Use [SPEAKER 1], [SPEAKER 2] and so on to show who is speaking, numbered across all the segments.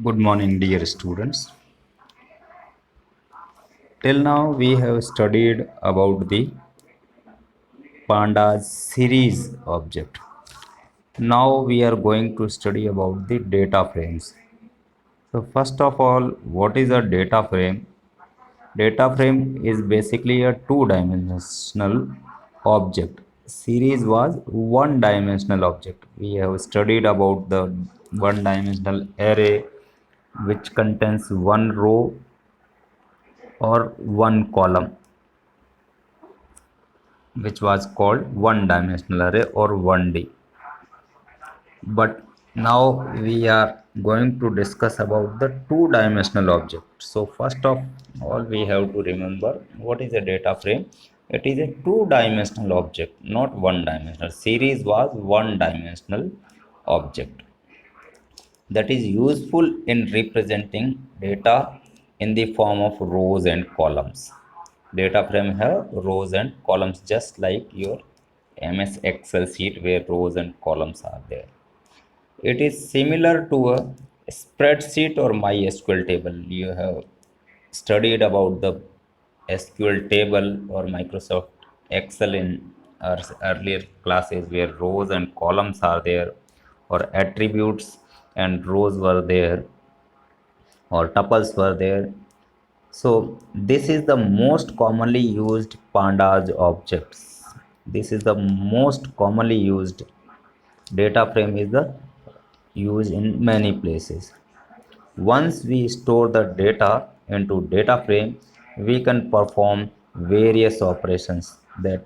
[SPEAKER 1] Good morning, dear students. Till now, we have studied about the pandas series object. Now, we are going to study about the data frames. So, first of all, what is a data frame? Data frame is basically a two-dimensional object. Series was one-dimensional object. We have studied about the one-dimensional array which contains one row or one column, which was called one dimensional array or 1D. But now we are going to discuss about the two dimensional object. So first of all, we have to remember what is a data frame. It is a two dimensional object, not one dimensional. Series was one dimensional object that is useful in representing data in the form of rows and columns. Data frame have rows and columns just like your MS Excel sheet where rows and columns are there. It is similar to a spreadsheet or MySQL table. You have studied about the SQL table or Microsoft Excel in our earlier classes where rows and columns are there, or attributes and rows were there, or tuples were there. So this is the most commonly used pandas objects. This is the most commonly used data frame is the used in many places. Once we store the data into data frame, we can perform various operations that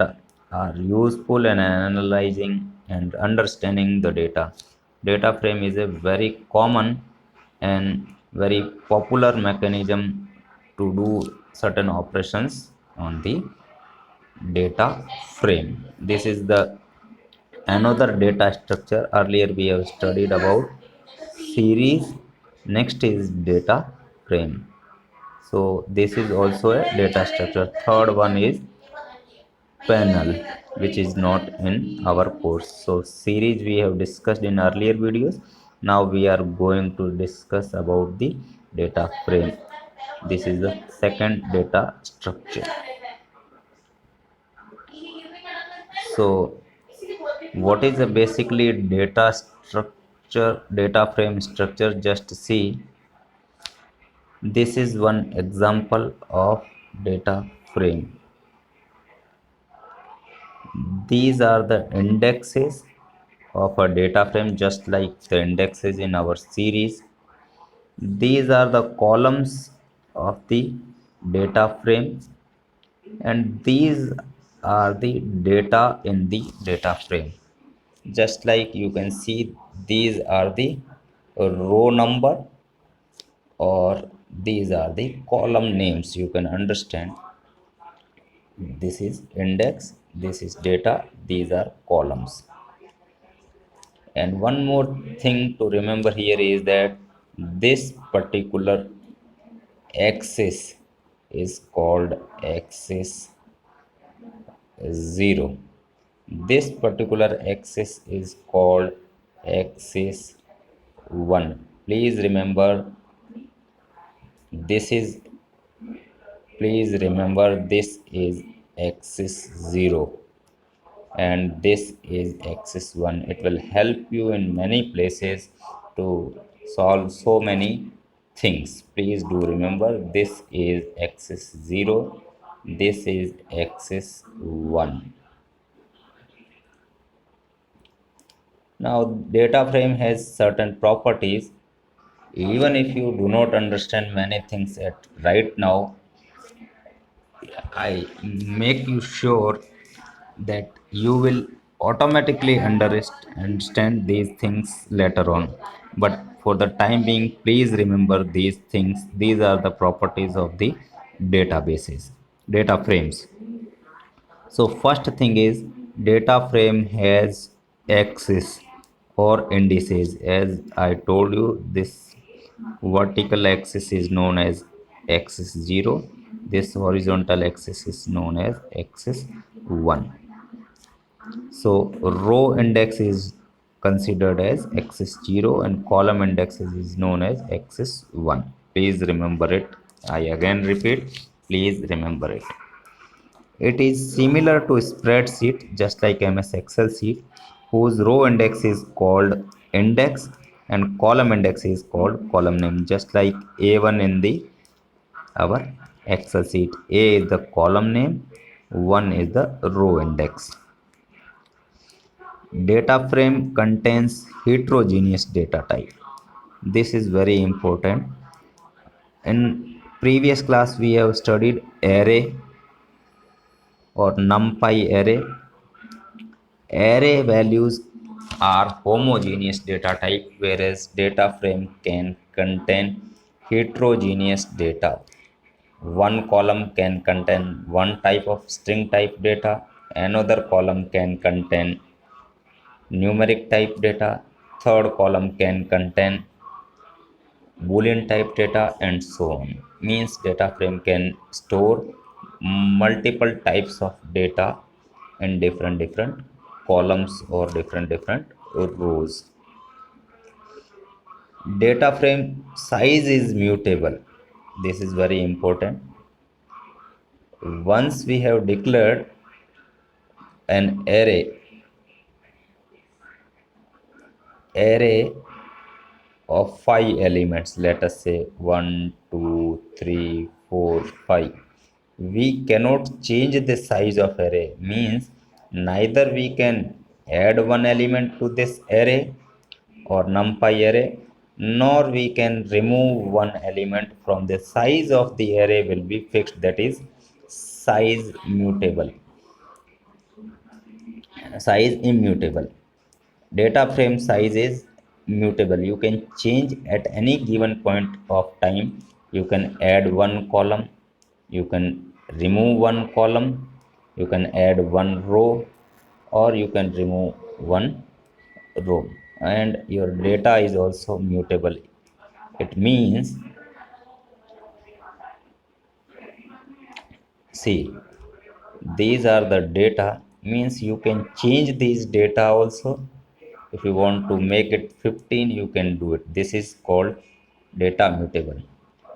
[SPEAKER 1] are useful in analyzing and understanding the data. Data frame is a very common and very popular mechanism to do certain operations on the data frame. This is the another data structure. Earlier we have studied about series. Next is data frame. So this is also a data structure. Third one is panel, which is not in our course. So series we have discussed in earlier videos. Now we are going to discuss about the data frame. This is the second data structure. So what is a basically data structure, data frame structure? Just see, this is one example of data frame. These are the indexes of a data frame, just like the indexes in our series. These are the columns of the data frame, and these are the data in the data frame. Just like you can see, these are the row number, or these are the column names. You can understand, this is index, this is data, these are columns. And one more thing to remember here is that this particular axis is called axis 0. This particular axis is called axis 1. Please remember, this is this is axis 0 and this is axis 1. It will help you in many places to solve so many things. Please do remember, this is axis 0, this is axis 1. Now data frame has certain properties. Even if you do not understand many things at right now, I make you sure that you will automatically understand these things later on. But for the time being, please remember these things. These are the properties of the databases, data frames. So first thing is, data frame has axis or indices. As I told you, this vertical axis is known as axis 0. This horizontal axis is known as axis 1. So row index is considered as axis 0 and column index is known as axis 1. Please remember it. I again repeat, please remember it. It is similar to spreadsheet, just like MS Excel sheet, whose row index is called index and column index is called column name, just like A1 in the our Excel sheet. A is the column name, 1 is the row index. Data frame contains heterogeneous data type. This is very important. In previous class we have studied array or NumPy array. Array values are homogeneous data type, whereas data frame can contain heterogeneous data. One column can contain one type of string type data, another column can contain numeric type data, third column can contain boolean type data, and so on. Means data frame can store multiple types of data in different columns or different rows. Data frame size is mutable. This is very important. Once we have declared an array of 5 elements, let us say 1 2 3 4 5, we cannot change the size of array. Means neither we can add one element to this array or numpy array, nor we can remove one element. From the size of the array will be fixed, that is size mutable, size immutable. Data frame size is mutable. You can change at any given point of time. You can add one column, you can remove one column, you can add one row, or you can remove one row. And your data is also mutable. It means, see, these are the data. Means you can change these data also. If you want to make it 15, you can do it. This is called data mutable.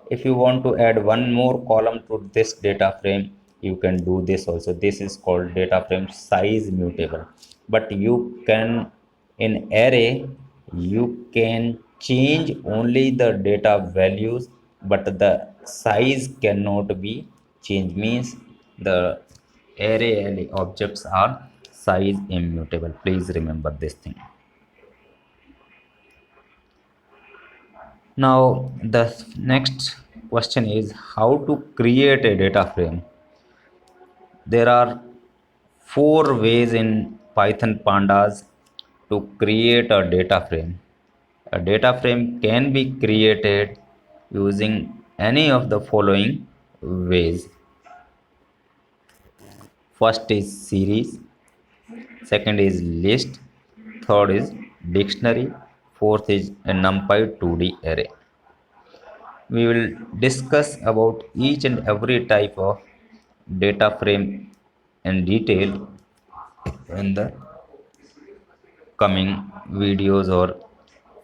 [SPEAKER 1] If you want to add one more column to this data frame, you can do this also. This is called data frame size mutable. But you can, in array, you can change only the data values, but the size cannot be changed. Means the array objects are size immutable. Please remember this thing. Now the next question is how to create a data frame. There are 4 ways in Python pandas to create a data frame. A data frame can be created using any of the following ways. First is series, second is list, third is dictionary, fourth is a NumPy 2D array. We will discuss about each and every type of data frame in detail in the coming videos, or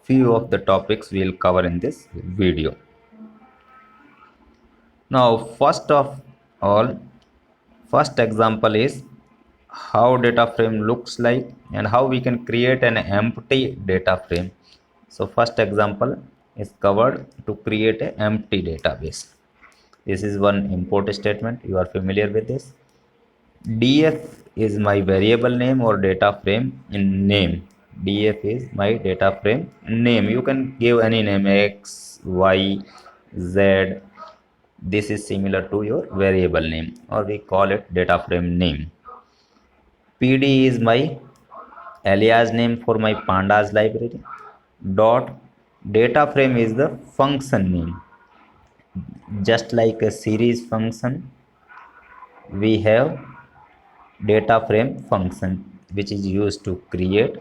[SPEAKER 1] few of the topics we will cover in this video. Now first of all, first example is how data frame looks like and how we can create an empty data frame. So first example is covered to create an empty database. This is one import statement. You are familiar with this. Df is my variable name or data frame in name. Df is my data frame name. You can give any name, x, y, z. This is similar to your variable name, or we call it data frame name. PD is my alias name for my pandas library. Dot data frame is the function name. Just like a series function, we have data frame function which is used to create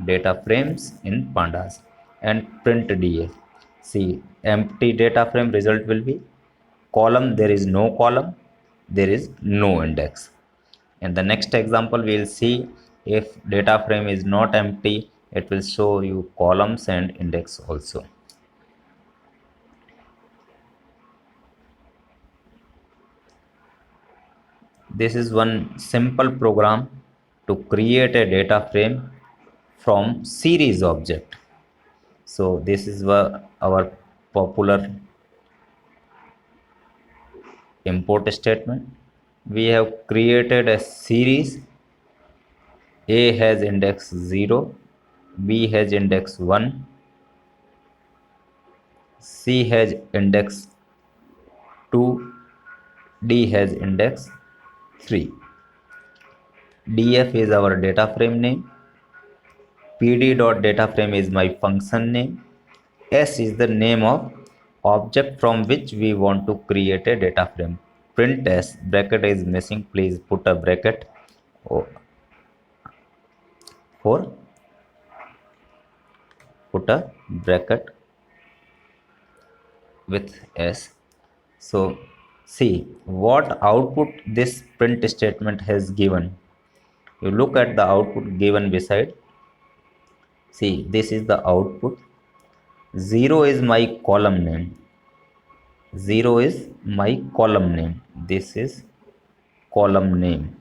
[SPEAKER 1] data frames in pandas. And print df, see, empty data frame result will be column, there is no column, there is no index. In the next example we will see if data frame is not empty, it will show you columns and index also. This is one simple program to create a data frame from series object. So this is our popular import statement. We have created a series. A has index 0, B has index 1, C has index 2, D has index 3. df is our data frame name, pd.dataframe is my function name, s is the name of object from which we want to create a data frame. Print s, bracket is missing, please put a bracket for, put a bracket with s. So see what output this print statement has given. You look at the output given beside. See, this is the output. 0 is my column name. 0 is my column name. This is column name.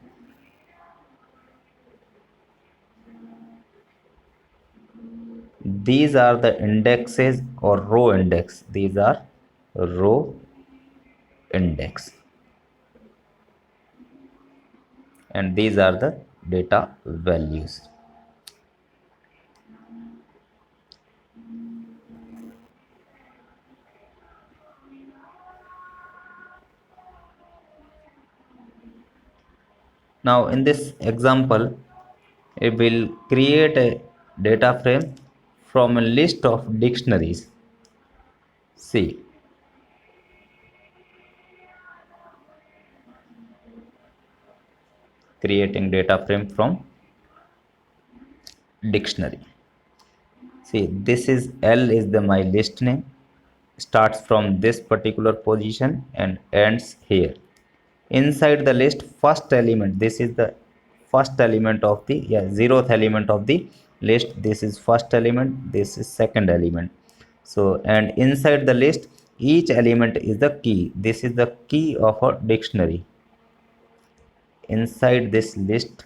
[SPEAKER 1] These are the indexes or row index. These are row index. And these are the data values. Now in this example, it will create a data frame from a list of dictionaries. See, creating data frame from dictionary. See, this is L is the my list name, starts from this particular position and ends here. Inside the list, first element, this is the first element of the, yeah, zeroth element of the list. This is first element, this is second element. So, and inside the list, each element is the key. This is the key of a dictionary. Inside this list,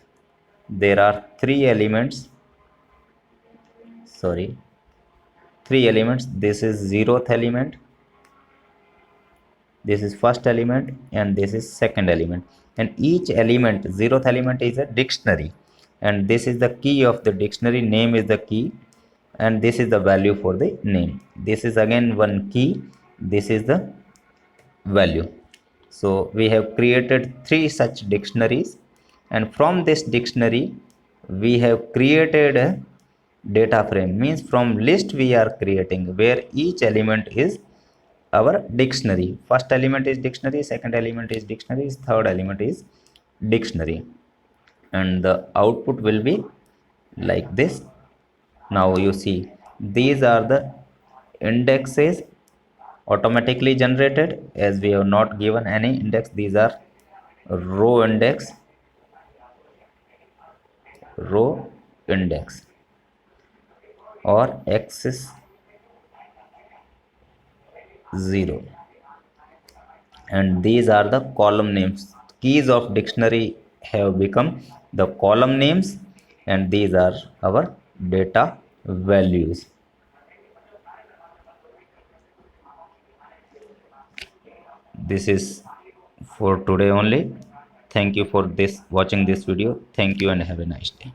[SPEAKER 1] there are three elements. Sorry, three elements. This is zeroth element, this is first element, and this is second element. And each element, zeroth element, is a dictionary, and this is the key of the dictionary. Name is the key, and this is the value for the name. This is again one key, this is the value. So we have created three such dictionaries, and from this dictionary we have created a data frame. Means from list we are creating, where each element is our dictionary. First element is dictionary, second element is dictionary, third element is dictionary, and the output will be like this. Now you see, these are the indexes automatically generated, as we have not given any index. These are row index, row index, or axis 0, and these are the column names. Keys of dictionary have become the column names, and these are our data values. This is for today only. Thank you for this watching this video. Thank you and have a nice day.